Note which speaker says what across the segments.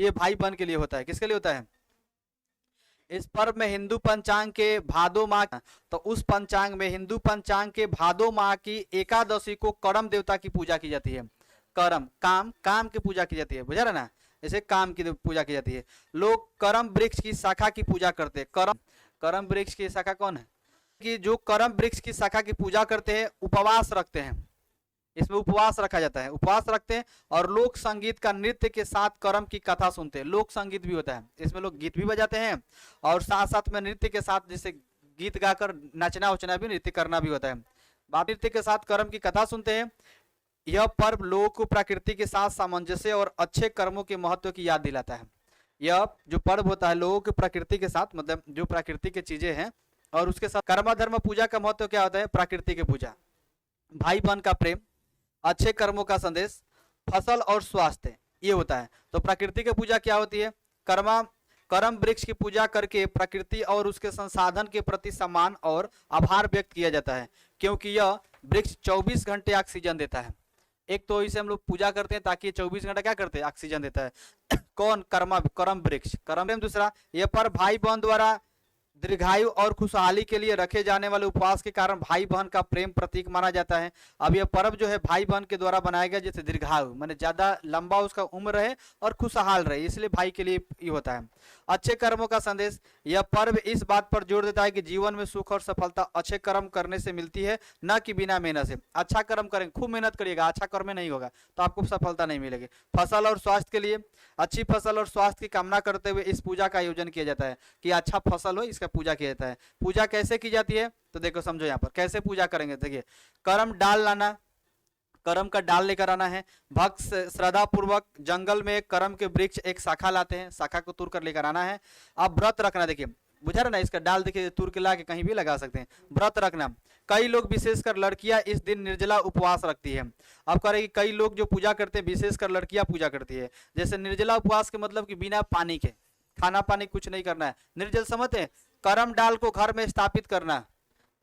Speaker 1: ये भाई बहन के लिए होता है। किसके लिए होता है? इस पर्व में हिंदू पंचांग के भादो माह, तो उस पंचांग में हिंदू पंचांग के भादो माह की एकादशी को करम देवता की पूजा की जाती है। करम काम, काम की पूजा की जाती है, बुझा रहे ना, इसे काम की पूजा की जाती है। लोग करम वृक्ष की शाखा की पूजा करते हैं। करम, करम वृक्ष की शाखा कौन है? कि जो करम वृक्ष की शाखा की पूजा करते हैं, उपवास रखते हैं, इसमें उपवास रखा जाता है, उपवास रखते हैं और लोक संगीत का नृत्य के साथ करम की कथा सुनते हैं। लोक संगीत भी होता है, इसमें लोग गीत भी बजाते हैं और साथ साथ में नृत्य के साथ, जैसे गीत गाकर नाचना उचना भी, नृत्य करना भी होता है। नृत्य के साथ करम की कथा सुनते हैं। यह पर्व लोगों को प्रकृति के साथ सामंजस्य और अच्छे कर्मों के महत्व की याद दिलाता है। यह जो पर्व होता है लोगों की प्रकृति के साथ, मतलब जो प्रकृति की चीजें हैं और उसके साथ कर्म धर्म पूजा का महत्व क्या होता है? प्रकृति की पूजा, भाई बहन का प्रेम, अच्छे कर्मों का संदेश, फसल और स्वास्थ्य, ये होता है। तो प्रकृति की पूजा क्या होती है? करम वृक्ष की पूजा करके प्रकृति और उसके संसाधन के प्रति सम्मान और आभार व्यक्त किया जाता है, क्योंकि यह वृक्ष 24 घंटे ऑक्सीजन देता है। एक तो इसे हम लोग पूजा करते हैं ताकि 24 घंटा क्या करते हैं? ऑक्सीजन देता है। कौन? करम वृक्ष, करम। दूसरा, यह पर भाई बहन द्वारा दीर्घायु और खुशहाली के लिए रखे जाने वाले उपवास के कारण भाई बहन का प्रेम प्रतीक माना जाता है। अब यह पर्व जो है भाई बहन के द्वारा बनाया गया, जैसे दीर्घायु माने ज्यादा लंबा उसका उम्र रहे और खुशहाल रहे, इसलिए भाई के लिए ये होता है। अच्छे कर्मों का संदेश, यह पर्व इस बात पर जोर देता है कि जीवन में सुख और सफलता अच्छे कर्म करने से मिलती है, न कि बिना मेहनत से। अच्छा कर्म करेंगे, खूब मेहनत करिएगा, अच्छा कर्म में नहीं होगा तो आपको सफलता नहीं मिलेगी। फसल और स्वास्थ्य के लिए, अच्छी फसल और स्वास्थ्य की कामना करते हुए इस पूजा का आयोजन किया जाता है कि अच्छा फसल हो, इसका पूजा किया जाता है। पूजा कैसे की जाती है? तो देखो समझो यहाँ पर कैसे पूजा करेंगे। देखिए, करम डाल लाना, करम का डाल लेकर आना है। भक्त श्रद्धा पूर्वक जंगल में करम के वृक्ष एक शाखा लाते हैं, शाखा को तोड़ कर लेकर आना है। अब व्रत रखना, देखिए बुझा रहा ना, इसका डाल देखिए तोड़ के ला के कहीं भी लगा सकते हैं। व्रत रखना, कई लोग विशेषकर लड़कियां इस दिन निर्जला उपवास रखती है। अब कह रहे कि कई लोग जो पूजा करते हैं, विशेषकर लड़कियां पूजा करती है। जैसे निर्जला उपवास के मतलब कि बिना पानी के, खाना पानी कुछ नहीं करना है, निर्जल समझते हैं। करम डाल को घर में स्थापित करना,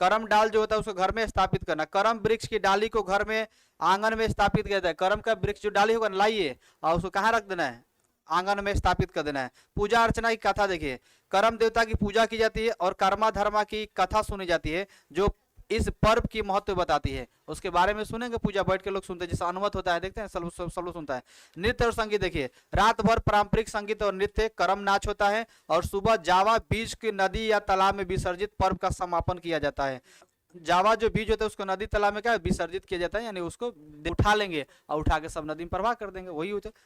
Speaker 1: करम डाल जो होता है उसको घर में स्थापित करना। करम वृक्ष की डाली को घर में, आंगन में स्थापित किया जाता है। करम का वृक्ष जो डाली होगा लाइए और उसको कहाँ रख देना है? आंगन में स्थापित कर देना है। पूजा अर्चना की कथा देखिए, करम देवता की पूजा की जाती है और कर्मा धर्मा की कथा सुनी जाती है जो इस पर्व की महत्व बताती है। उसके बारे में सुनेंगे, पूजा बैठ के लोग सुनते हैं, जैसा अनुमत होता है, देखते हैं सब लोग सुनता है। नृत्य और संगीत देखिए, रात भर पारंपरिक संगीत और नृत्य करम नाच होता है और सुबह जावा बीज की नदी या तालाब में विसर्जित पर्व का समापन किया जाता है। जावा जो बीज होता है उसको नदी तालाब में क्या विसर्जित किया जाता है, यानी उसको उठा लेंगे और उठा के सब नदी में प्रवाह कर देंगे, वही होता है।